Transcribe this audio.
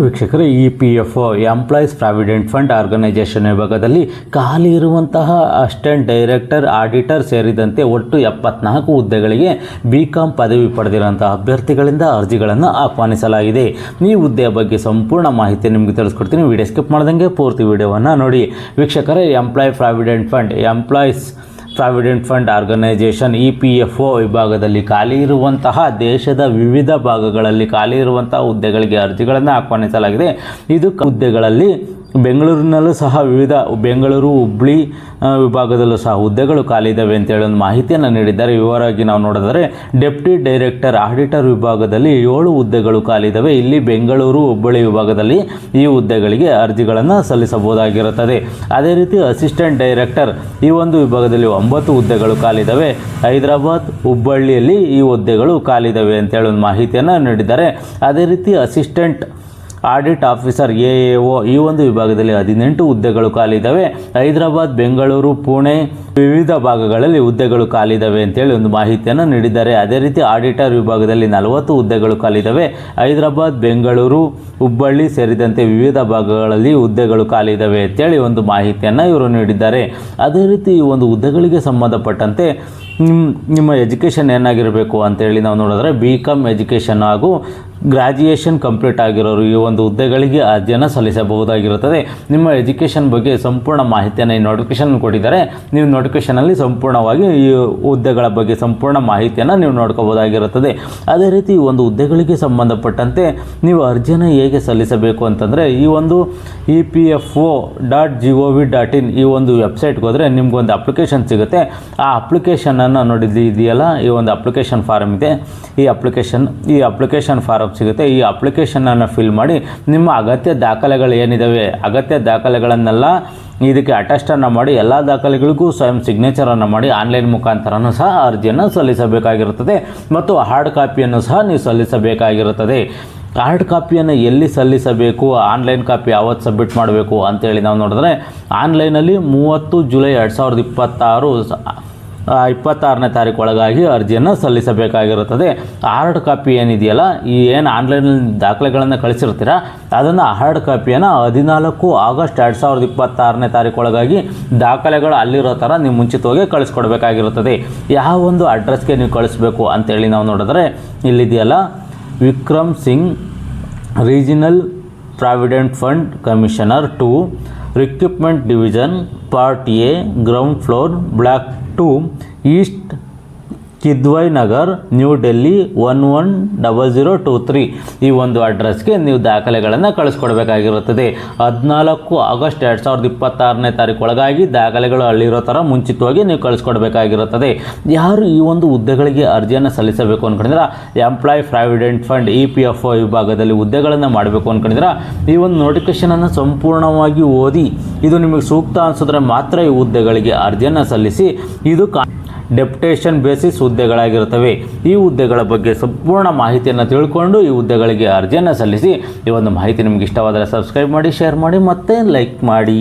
ವೀಕ್ಷಕರೇ, EPFO employees provident fund organisation ವಿಭಾಗದಲ್ಲಿ ಖಾಲಿ ಇರುವಂತಹ ಅಸಿಸ್ಟೆಂಟ್ ಡೈರೆಕ್ಟರ್, ಆಡಿಟರ್ ಸೇರಿದಂತೆ ಒಟ್ಟು 74 ಹುದ್ದೆಗಳಿಗೆ BCom ಪದವಿ ಪಡೆದಿರುವಂತಹ ಅಭ್ಯರ್ಥಿಗಳಿಂದ ಅರ್ಜಿಗಳನ್ನು ಆಹ್ವಾನಿಸಲಾಗಿದೆ. ಈ ಹುದ್ದೆಯ ಬಗ್ಗೆ ಸಂಪೂರ್ಣ ಮಾಹಿತಿ ನಿಮಗೆ ತಿಳಿಸ್ಕೊಡ್ತೀನಿ. ವಿಡಿಯೋ ಸ್ಕಿಪ್ ಮಾಡ್ದಂಗೆ ಪೂರ್ತಿ ವಿಡಿಯೋವನ್ನು ನೋಡಿ. ವೀಕ್ಷಕರೇ, employees provident fund organisation EPFO ವಿಭಾಗದಲ್ಲಿ ಖಾಲಿ ಇರುವಂತಹ ದೇಶದ ವಿವಿಧ ಭಾಗಗಳಲ್ಲಿ ಖಾಲಿ ಇರುವಂತಹ ಹುದ್ದೆಗಳಿಗೆ ಅರ್ಜಿಗಳನ್ನು ಆಹ್ವಾನಿಸಲಾಗಿದೆ. ಇದು ಹುದ್ದೆಗಳಲ್ಲಿ ಬೆಂಗಳೂರಿನಲ್ಲೂ ಸಹ ಬೆಂಗಳೂರು, ಹುಬ್ಬಳ್ಳಿ ವಿಭಾಗದಲ್ಲೂ ಸಹ ಹುದ್ದೆಗಳು ಖಾಲಿ ಇದ್ದಾವೆ ಅಂತೇಳಿ ಒಂದು ಮಾಹಿತಿಯನ್ನು ನೀಡಿದ್ದಾರೆ. ವಿವರವಾಗಿ ನಾವು ನೋಡಿದರೆ ಡೆಪ್ಟಿ ಡೈರೆಕ್ಟರ್, ಆಡಿಟರ್ ವಿಭಾಗದಲ್ಲಿ 7 ಹುದ್ದೆಗಳು ಖಾಲಿ ಇದ್ದಾವೆ. ಇಲ್ಲಿ ಬೆಂಗಳೂರು, ಹುಬ್ಬಳ್ಳಿ ವಿಭಾಗದಲ್ಲಿ ಈ ಹುದ್ದೆಗಳಿಗೆ ಅರ್ಜಿಗಳನ್ನು ಸಲ್ಲಿಸಬಹುದಾಗಿರುತ್ತದೆ. ಅದೇ ರೀತಿ ಅಸಿಸ್ಟೆಂಟ್ ಡೈರೆಕ್ಟರ್ ಈ ಒಂದು ವಿಭಾಗದಲ್ಲಿ 9 ಹುದ್ದೆಗಳು ಖಾಲಿ ಇದ್ದಾವೆ. ಹೈದರಾಬಾದ್, ಹುಬ್ಬಳ್ಳಿಯಲ್ಲಿ ಈ ಹುದ್ದೆಗಳು ಖಾಲಿ ಇದ್ದಾವೆ ಅಂತೇಳಿ ಒಂದು ಮಾಹಿತಿಯನ್ನು ನೀಡಿದ್ದಾರೆ. ಅದೇ ರೀತಿ ಅಸಿಸ್ಟೆಂಟ್ ಆಡಿಟ್ ಆಫೀಸರ್ AAO ಈ ಒಂದು ವಿಭಾಗದಲ್ಲಿ 18 ಹುದ್ದೆಗಳು ಖಾಲಿ ಇದ್ದಾವೆ. ಹೈದರಾಬಾದ್, ಬೆಂಗಳೂರು, ಪುಣೆ ವಿವಿಧ ಭಾಗಗಳಲ್ಲಿ ಹುದ್ದೆಗಳು ಖಾಲಿ ಇದ್ದಾವೆ ಅಂತೇಳಿ ಒಂದು ಮಾಹಿತಿಯನ್ನು ನೀಡಿದ್ದಾರೆ. ಅದೇ ರೀತಿ ಆಡಿಟರ್ ವಿಭಾಗದಲ್ಲಿ 40 ಹುದ್ದೆಗಳು ಖಾಲಿ ಇದ್ದಾವೆ. ಹೈದರಾಬಾದ್, ಬೆಂಗಳೂರು, ಹುಬ್ಬಳ್ಳಿ ಸೇರಿದಂತೆ ವಿವಿಧ ಭಾಗಗಳಲ್ಲಿ ಹುದ್ದೆಗಳು ಖಾಲಿ ಇದ್ದಾವೆ ಅಂತೇಳಿ ಒಂದು ಮಾಹಿತಿಯನ್ನು ಇವರು ನೀಡಿದ್ದಾರೆ. ಅದೇ ರೀತಿ ಈ ಒಂದು ಹುದ್ದೆಗಳಿಗೆ ಸಂಬಂಧಪಟ್ಟಂತೆ ನಿಮ್ಮ ಎಜುಕೇಷನ್ ಏನಾಗಿರಬೇಕು ಅಂತೇಳಿ ನಾವು ನೋಡಿದ್ರೆ BCom ಎಜುಕೇಷನ್ ಹಾಗೂ ಗ್ರ್ಯಾಜುಯೇಷನ್ ಕಂಪ್ಲೀಟ್ ಆಗಿರೋರು ಈ ಒಂದು ಹುದ್ದೆಗಳಿಗೆ ಅರ್ಜಿಯನ್ನು ಸಲ್ಲಿಸಬಹುದಾಗಿರುತ್ತದೆ. ನಿಮ್ಮ ಎಜುಕೇಷನ್ ಬಗ್ಗೆ ಸಂಪೂರ್ಣ ಮಾಹಿತಿಯನ್ನು ಈ ನೋಟಿಫಿಕೇಷನ್ ಕೊಟ್ಟಿದ್ದಾರೆ. ನೀವು ನೋಟಿಫಿಕೇಷನಲ್ಲಿ ಸಂಪೂರ್ಣವಾಗಿ ಈ ಹುದ್ದೆಗಳ ಬಗ್ಗೆ ಸಂಪೂರ್ಣ ಮಾಹಿತಿಯನ್ನು ನೀವು ನೋಡ್ಕೋಬೋದಾಗಿರುತ್ತದೆ. ಅದೇ ರೀತಿ ಈ ಒಂದು ಹುದ್ದೆಗಳಿಗೆ ಸಂಬಂಧಪಟ್ಟಂತೆ ನೀವು ಅರ್ಜಿಯನ್ನು ಹೇಗೆ ಸಲ್ಲಿಸಬೇಕು ಅಂತಂದರೆ ಈ ಒಂದು EPFO.gov.in ಈ ಒಂದು ವೆಬ್ಸೈಟ್ಗೆ ಹೋದರೆ ನಿಮಗೊಂದು ಅಪ್ಲಿಕೇಶನ್ ಸಿಗುತ್ತೆ. ಆ ಅಪ್ಲಿಕೇಶನನ್ನು ನೋಡಿದೆಯಲ್ಲ, ಈ ಒಂದು ಅಪ್ಲಿಕೇಶನ್ ಫಾರಮ್ ಇದೆ. ಈ ಅಪ್ಲಿಕೇಶನ್ ಫಾರಮ್ ಸಿಗುತ್ತೆ. ಈ ಅಪ್ಲಿಕೇಶನನ್ನು ಫಿಲ್ ಮಾಡಿ ನಿಮ್ಮ ಅಗತ್ಯ ದಾಖಲೆಗಳು ಏನಿದ್ದಾವೆ, ಅಗತ್ಯ ದಾಖಲೆಗಳನ್ನೆಲ್ಲ ಇದಕ್ಕೆ ಅಟೆಸ್ಟನ್ನು ಮಾಡಿ ಎಲ್ಲ ದಾಖಲೆಗಳಿಗೂ ಸ್ವಯಂ ಸಿಗ್ನೇಚರನ್ನು ಮಾಡಿ ಆನ್ಲೈನ್ ಮುಖಾಂತರನೂ ಸಹ ಅರ್ಜಿಯನ್ನು ಸಲ್ಲಿಸಬೇಕಾಗಿರುತ್ತದೆ. ಮತ್ತು ಹಾರ್ಡ್ ಕಾಪಿಯನ್ನು ಸಹ ನೀವು ಸಲ್ಲಿಸಬೇಕಾಗಿರುತ್ತದೆ. ಹಾರ್ಡ್ ಕಾಪಿಯನ್ನು ಎಲ್ಲಿ ಸಲ್ಲಿಸಬೇಕು, ಆನ್ಲೈನ್ ಕಾಪಿ ಯಾವತ್ತು ಸಬ್ಮಿಟ್ ಮಾಡಬೇಕು ಅಂತೇಳಿ ನಾವು ನೋಡಿದ್ರೆ ಆನ್ಲೈನಲ್ಲಿ 30 ಜುಲೈ 2026ನೇ ತಾರೀಕು ಒಳಗಾಗಿ ಅರ್ಜಿಯನ್ನು ಸಲ್ಲಿಸಬೇಕಾಗಿರುತ್ತದೆ. ಹಾರ್ಡ್ ಕಾಪಿ ಏನಿದೆಯಲ್ಲ, ಈ ಏನು ಆನ್ಲೈನಲ್ಲಿ ದಾಖಲೆಗಳನ್ನು ಕಳಿಸಿರ್ತೀರ ಅದನ್ನು ಹಾರ್ಡ್ ಕಾಪಿಯನ್ನು 14 ಆಗಸ್ಟ್ 2026ನೇ ತಾರೀಕು ಒಳಗಾಗಿ ದಾಖಲೆಗಳು ಅಲ್ಲಿರೋ ಥರ ನೀವು ಮುಂಚಿತವಾಗಿ ಕಳಿಸ್ಕೊಡ್ಬೇಕಾಗಿರುತ್ತದೆ. ಯಾವ ಒಂದು ಅಡ್ರೆಸ್ಗೆ ನೀವು ಕಳಿಸ್ಬೇಕು ಅಂತೇಳಿ ನಾವು ನೋಡಿದ್ರೆ ಇಲ್ಲಿದೆಯಲ್ಲ, Vikram Singh, regional provident fund commissioner 2, recruitment division, part A, ground floor, block 2, east Kidwai Nagar, New Delhi 110023 ಈ ಒಂದು ಅಡ್ರೆಸ್ಗೆ ನೀವು ದಾಖಲೆಗಳನ್ನು ಕಳಿಸ್ಕೊಡ್ಬೇಕಾಗಿರುತ್ತದೆ. 14 ಆಗಸ್ಟ್ 2026ನೇ ತಾರೀಕು ಒಳಗಾಗಿ ದಾಖಲೆಗಳು ಅಲ್ಲಿರೋ ಥರ ಮುಂಚಿತವಾಗಿ ನೀವು ಕಳಿಸ್ಕೊಡ್ಬೇಕಾಗಿರುತ್ತದೆ. ಯಾರು ಈ ಒಂದು ಹುದ್ದೆಗಳಿಗೆ ಅರ್ಜಿಯನ್ನು ಸಲ್ಲಿಸಬೇಕು ಅಂದ್ಕೊಂಡಿದ್ರೆ ಎಂಪ್ಲಾಯ್ ಪ್ರಾವಿಡೆಂಟ್ ಫಂಡ್ EPFO ವಿಭಾಗದಲ್ಲಿ ಹುದ್ದೆಗಳನ್ನು ಮಾಡಬೇಕು ಅಂದ್ಕೊಂಡಿದ್ರೆ ಈ ಒಂದು ನೋಟಿಫಿಕೇಷನನ್ನು ಸಂಪೂರ್ಣವಾಗಿ ಓದಿ ಇದು ನಿಮಗೆ ಸೂಕ್ತ ಅನಿಸಿದ್ರೆ ಮಾತ್ರ ಈ ಹುದ್ದೆಗಳಿಗೆ ಅರ್ಜಿಯನ್ನು ಸಲ್ಲಿಸಿ. ಇದು ಡೆಪ್ಯುಟೇಷನ್ ಬೇಸಿಸ್ ಹುದ್ದೆಗಳಾಗಿರುತ್ತವೆ. ಈ ಹುದ್ದೆಗಳ ಬಗ್ಗೆ ಸಂಪೂರ್ಣ ಮಾಹಿತಿಯನ್ನು ತಿಳ್ಕೊಂಡು ಈ ಹುದ್ದೆಗಳಿಗೆ ಅರ್ಜಿಯನ್ನು ಸಲ್ಲಿಸಿ. ಈ ಒಂದು ಮಾಹಿತಿ ನಿಮಗೆ ಇಷ್ಟವಾದರೆ ಸಬ್ಸ್ಕ್ರೈಬ್ ಮಾಡಿ, ಶೇರ್ ಮಾಡಿ ಮತ್ತು ಲೈಕ್ ಮಾಡಿ.